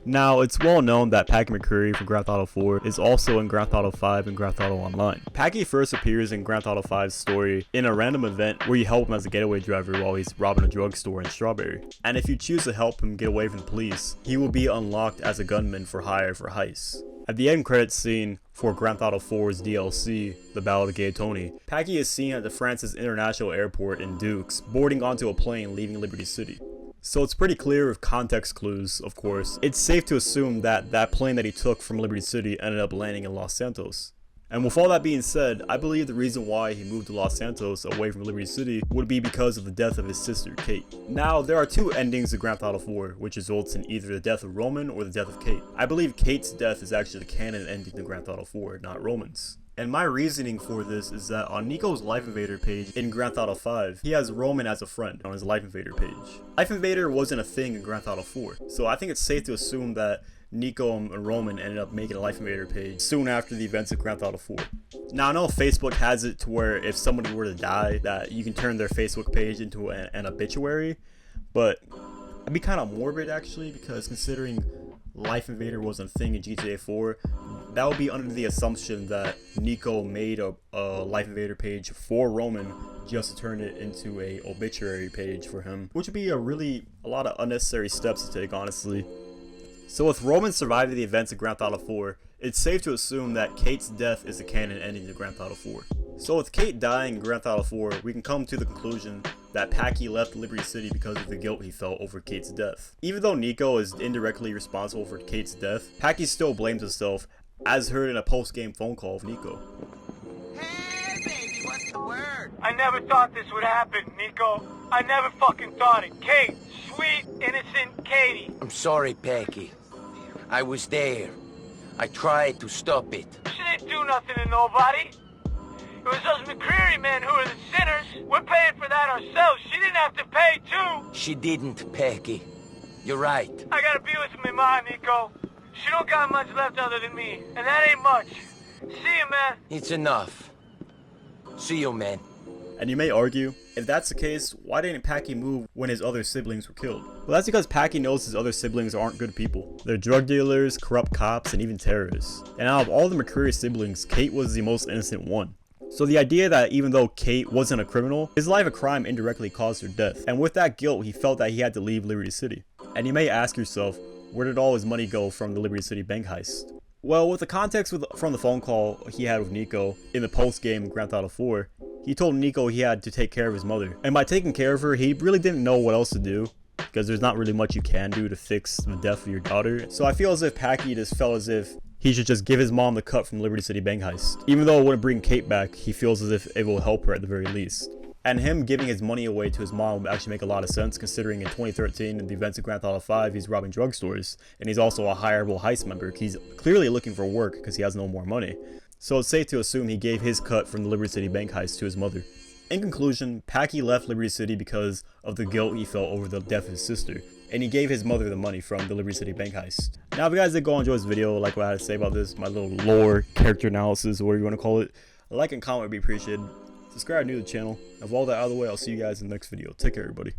Now, it's well known that Packie McCreary from Grand Theft Auto 4 is also in Grand Theft Auto 5 and Grand Theft Auto Online. Packie first appears in Grand Theft Auto 5's story in a random event where you help him as a getaway driver while he's robbing a drugstore in Strawberry. And if you choose to help him get away from the police, he will be unlocked as a gunman for hire for heists. At the end credits scene for Grand Theft Auto 4's DLC, The Battle of Gay-Tony, Packie is seen at the Francis International Airport in Dukes, boarding onto a plane leaving Liberty City. So it's pretty clear with context clues, of course. It's safe to assume that that plane that he took from Liberty City ended up landing in Los Santos. And with all that being said, I believe the reason why he moved to Los Santos away from Liberty City would be because of the death of his sister, Kate. Now, there are two endings to Grand Theft Auto 4, which results in either the death of Roman or the death of Kate. I believe Kate's death is actually the canon ending to Grand Theft Auto 4, not Roman's. And my reasoning for this is that on Nico's Life Invader page in Grand Theft Auto 5, he has Roman as a friend on his Life Invader page. Life Invader wasn't a thing in Grand Theft Auto 4, so I think it's safe to assume that Nico and Roman ended up making a Life Invader page soon after the events of Grand Theft Auto 4. Now I know Facebook has it to where if somebody were to die, that you can turn their Facebook page into an obituary, but I'd be kind of morbid actually, because considering Life Invader wasn't a thing in GTA 4, that would be under the assumption that Nico made a Life Invader page for Roman just to turn it into a obituary page for him, which would be a lot of unnecessary steps to take, honestly. So with Roman surviving the events of Grand Theft Auto 4, it's safe to assume that Kate's death is the canon ending to Grand Theft Auto 4. So with Kate dying in Grand Theft Auto 4, we can come to the conclusion that Packie left Liberty City because of the guilt he felt over Kate's death. Even though Nico is indirectly responsible for Kate's death, Packie still blames himself, as heard in a post-game phone call of Nico. Hey, baby, what's the word? I never thought this would happen, Nico. I never fucking thought it. Kate, sweet, innocent Katie. I'm sorry, Packie. I was there. I tried to stop it. She didn't do nothing to nobody. It was those McCreary men who were the sinners. We're paying for that ourselves. She didn't have to pay, too. She didn't, Packie. You're right. I gotta be with my mom, Nico. She don't got much left other than me, and that ain't much. See you, man. It's enough. See you, man. And you may argue, if that's the case, why didn't Packie move when his other siblings were killed? Well, that's because Packie knows his other siblings aren't good people. They're drug dealers, corrupt cops, and even terrorists. And out of all the McCreary siblings, Kate was the most innocent one. So the idea that even though Kate wasn't a criminal, his life of crime indirectly caused her death. And with that guilt, he felt that he had to leave Liberty City. And you may ask yourself, where did all his money go from the Liberty City bank heist? Well, with the context from the phone call he had with Nico in the post-game Grand Theft Auto 4, he told Nico he had to take care of his mother. And by taking care of her, he really didn't know what else to do, because there's not really much you can do to fix the death of your daughter. So I feel as if Packie just felt as if he should just give his mom the cut from Liberty City bank heist. Even though it wouldn't bring Kate back, he feels as if it will help her at the very least. And him giving his money away to his mom would actually make a lot of sense, considering in 2013, in the events of Grand Theft Auto 5, he's robbing drugstores, and he's also a hireable heist member. He's clearly looking for work because he has no more money. So it's safe to assume he gave his cut from the Liberty City bank heist to his mother. In conclusion, Packie left Liberty City because of the guilt he felt over the death of his sister, and he gave his mother the money from the Liberty City bank heist. Now, if you guys did go enjoy this video, like what I had to say about this, my little lore, character analysis, or whatever you want to call it, a like and comment would be appreciated. Subscribe new to the channel. And with all that out of the way, I'll see you guys in the next video. Take care, everybody.